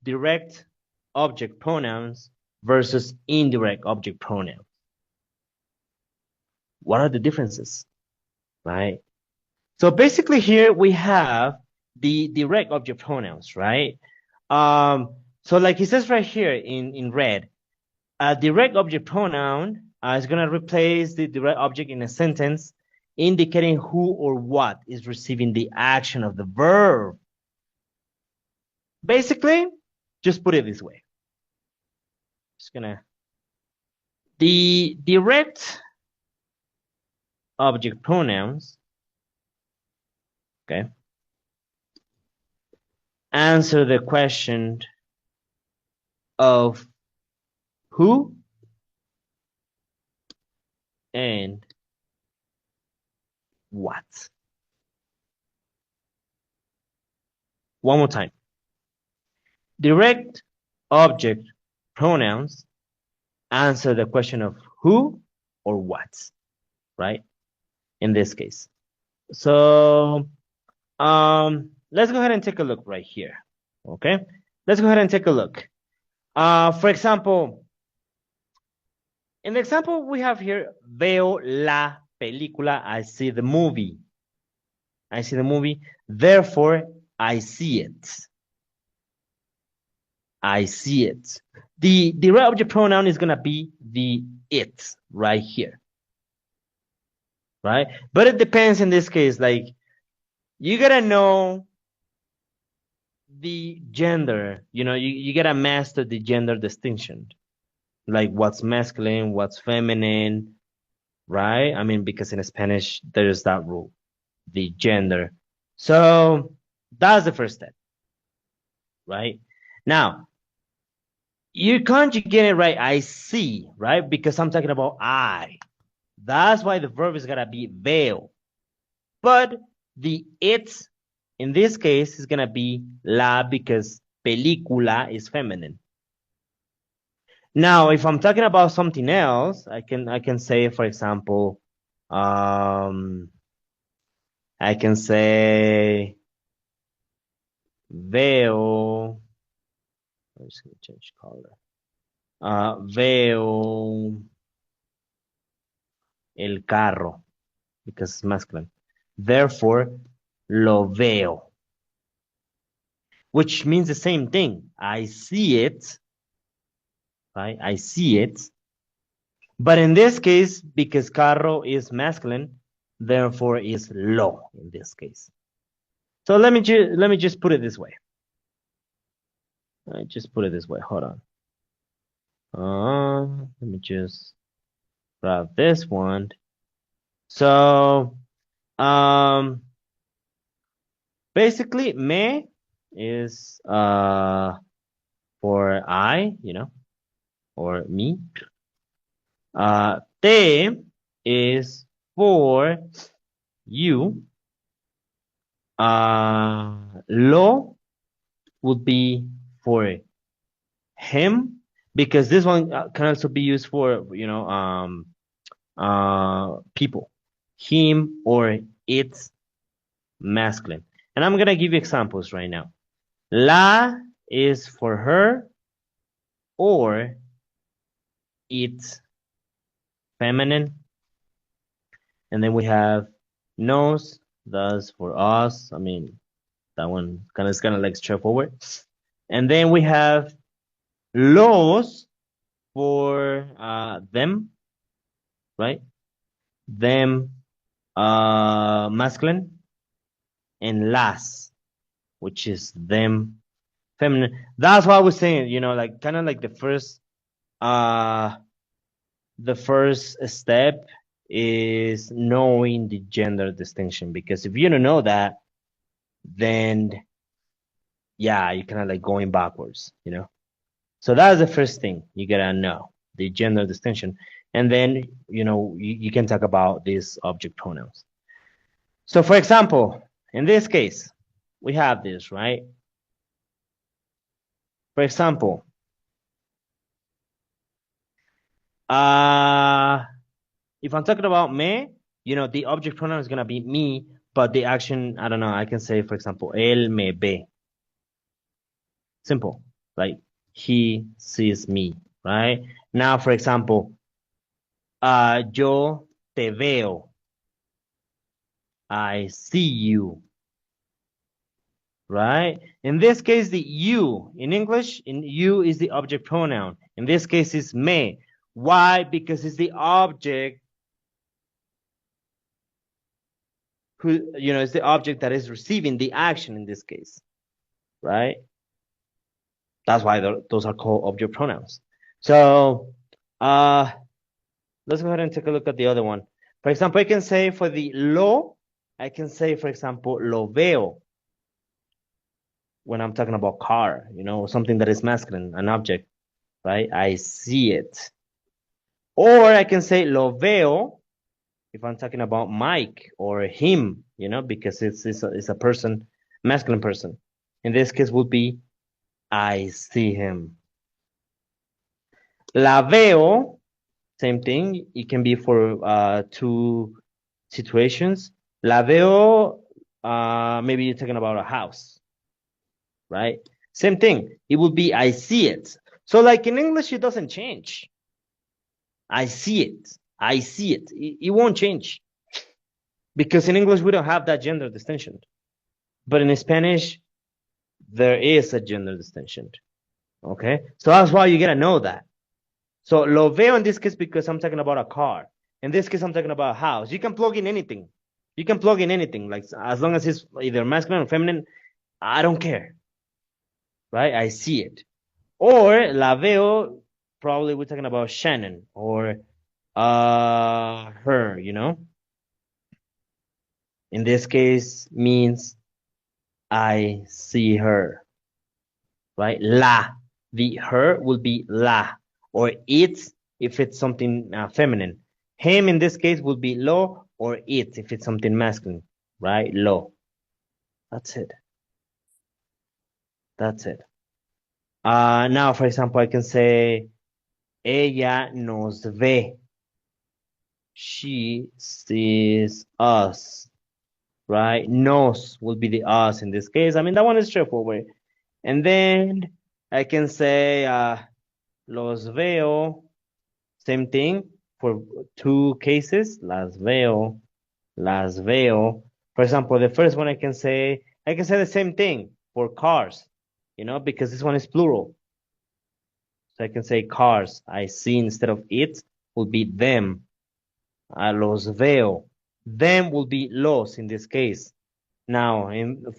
direct object pronouns versus indirect object pronouns. What are the differences, right? So basically here we have the direct object pronouns, right? So like he says right here in red, a direct object pronoun is going to replace the direct object in a sentence, indicating who or what is receiving the action of the verb. Basically, just put it this way. The direct object pronouns, okay, answer the question of who and what. One more time. Direct object pronouns answer the question of who or what, right? In this case. So let's go ahead and take a look right here. Okay, let's go ahead and take a look. For example, in the example we have here, veo la película, I see the movie. I see the movie, therefore I see it. I see it. The direct object pronoun is gonna be the it right here. Right? But it depends in this case, like you gotta know the gender, you gotta master the gender distinction. Like what's masculine, what's feminine, right? I mean, because in Spanish, there's that rule, the gender. So that's the first step, right? Now, you conjugate it right, I see, right? Because I'm talking about I. That's why the verb is gonna be veo. But the it, in this case, is gonna be la because película is feminine. Now, if I'm talking about something else, I can say, for example, I can say veo. I'm just gonna change color. Veo el carro because it's masculine. Therefore, lo veo, which means the same thing. I see it, right? I see it. But in this case, because carro is masculine, therefore is lo in this case. So let me just put it this way. I just put it this way. Hold on. Let me just grab this one. So, basically, me is for I, or me. Te is for you. Lo would be for him, because this one can also be used for people, him or it's masculine. And I'm gonna give you examples right now. La is for her or it's feminine. And then we have nos, thus for us. I mean, that one is kind of like straightforward. And then we have los for them, right? Them, masculine, and las, which is them, feminine. That's why I was saying, like kind of like the first step is knowing the gender distinction, because if you don't know that, then yeah, you're kind of like going backwards, So that's the first thing you gotta know, the gender distinction. And then, you can talk about these object pronouns. So for example, in this case, we have this, right? For example, if I'm talking about me, the object pronoun is gonna be me, but the action, I don't know, I can say, for example, él me ve. Simple. Like he sees me, right? Now, for example, yo te veo. I see you, right? In this case, the you in English, in you is the object pronoun. In this case, it's me. Why? Because it's the object who, it's the object that is receiving the action in this case, right? That's why those are called object pronouns. So, let's go ahead and take a look at the other one. For example, I can say for the lo, I can say, for example, lo veo. When I'm talking about car, something that is masculine, an object, right? I see it. Or I can say lo veo if I'm talking about Mike or him, because it's a person, masculine person. In this case would be I see him. La veo, same thing. It can be for two situations. La veo, maybe you're talking about a house, right? Same thing. It would be I see it. So like in English, it doesn't change. I see it. I see it. It won't change. Because in English, we don't have that gender distinction. But in Spanish, there is a gender distinction. Okay? So that's why you gotta know that. So lo veo in this case because I'm talking about a car. In this case, I'm talking about a house. You can plug in anything. You can plug in anything. Like as long as it's either masculine or feminine, I don't care. Right? I see it. Or la veo, probably we're talking about Shannon or her, In this case means I see her. Right? La. The her will be la. Or it's if it's something feminine. Him in this case would be lo, or it if it's something masculine. Right? Lo. That's it. That's it. Now, for example, I can say ella nos ve. She sees us. Right? Nos will be the us in this case. I mean, that one is straightforward. And then I can say los veo, same thing for two cases, las veo, las veo. For example, the first one I can say the same thing for cars, because this one is plural. So I can say cars, I see instead of it will be them. Los veo. Them will be los in this case. Now,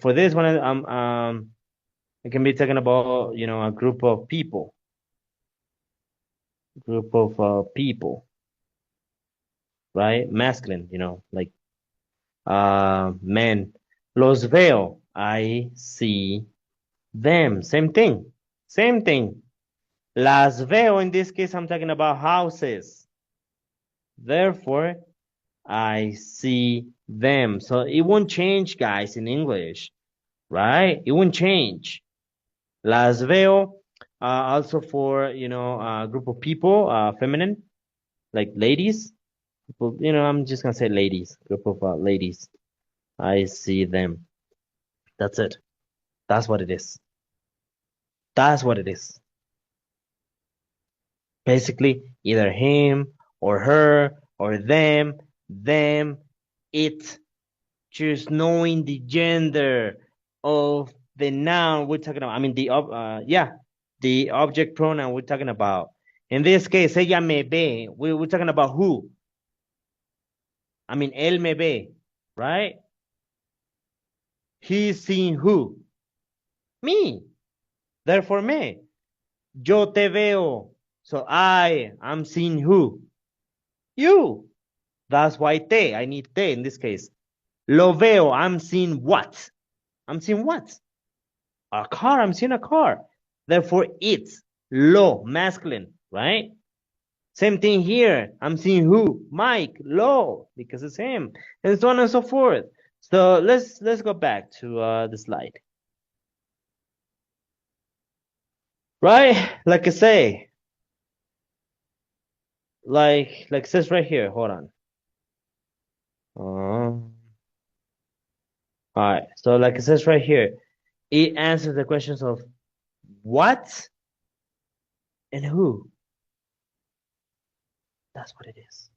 for this one, I can be talking about, a group of people. People, right? Masculine, like men. Los veo. I see them. Same thing. Same thing. Las veo, in this case, I'm talking about houses. Therefore, I see them. So it won't change, guys, in English, right? It won't change. Las veo, also for, a group of people, feminine, like ladies. People, I'm just gonna say ladies, group of ladies. I see them. That's it. That's what it is. That's what it is. Basically, either him or her or them, it. Just knowing the gender of the noun we're talking about. I mean, the object pronoun we're talking about. In this case, ella me ve. We're talking about who? I mean, él me ve, right? He's seeing who? Me. Therefore, me. Yo te veo. So I'm seeing who? You. That's why te. I need te in this case. Lo veo. I'm seeing what? I'm seeing what? A car. I'm seeing a car. Therefore, it's lo, masculine, right? Same thing here. I'm seeing who? Mike, lo, because it's him, and so on and so forth. So let's go back to the slide. Right? Like I say, like it says right here. Hold on. All right. So like it says right here, it answers the questions of what and who. That's what it is.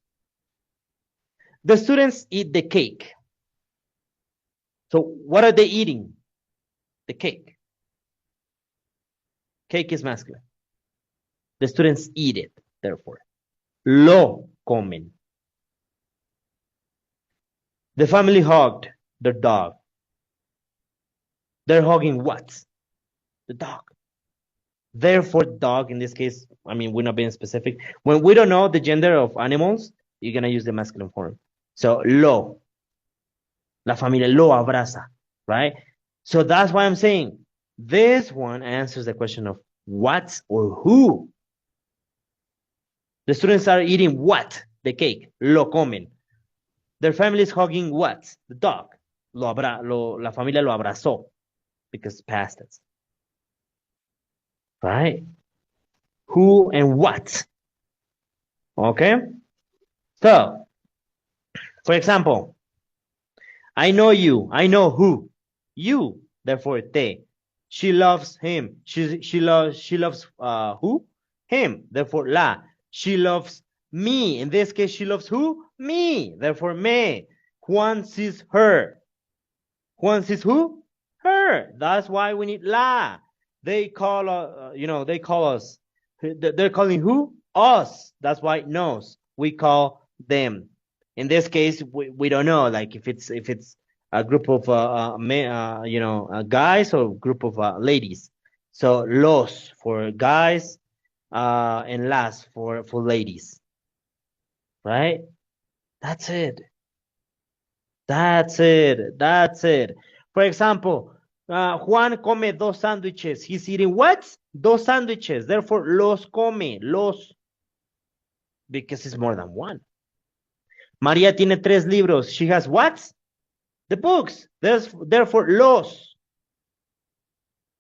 The students eat the cake. So what are they eating? The cake. Cake is masculine. The students eat it, therefore. Lo comen. The family hugged the dog. They're hugging what? The dog. Therefore, dog, in this case, I mean, we're not being specific. When we don't know the gender of animals, you're going to use the masculine form. So, lo. La familia lo abraza, right? So that's why I'm saying this one answers the question of what or who. The students are eating what? The cake. Lo comen. Their family is hugging what? The dog. La familia lo abrazó. Because past tense. Right? Who and what? Okay? So, for example, I know you. I know who. You. Therefore, te. She loves him. She loves who? Him. Therefore, la. She loves me. In this case, she loves who? Me. Therefore, me. Juan sees her. Juan sees who? Her. That's why we need la. They call, they call us. They're calling who? Us. That's why it knows. We call them. In this case, we don't know, like if it's a group of guys or group of ladies. So los for guys, and las for ladies. Right? That's it. That's it. That's it. For example, Juan come dos sándwiches. He's eating what? Dos sándwiches. Therefore, los come. Los. Because it's more than one. María tiene 3 libros. She has what? The books. Therefore, los.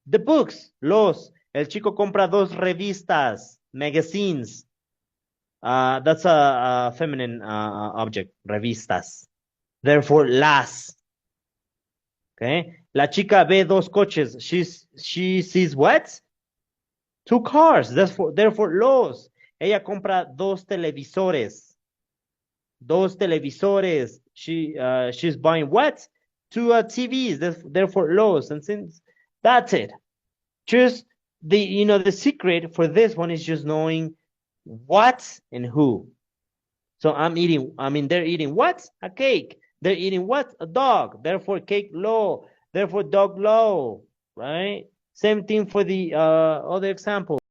The books. Los. El chico compra 2 revistas. Magazines. That's a feminine object. Revistas. Therefore, las. Okay. La chica ve 2 coches. She sees what? 2 cars. Therefore, los. Ella compra 2 televisores. 2 televisores. She's buying what? 2 TVs. Therefore, los. And since that's it. Just the secret for this one is just knowing what and who. So they're eating what? A cake. They're eating what? A dog. Therefore, cake lo. Therefore, dog lo. Right? Same thing for the other example.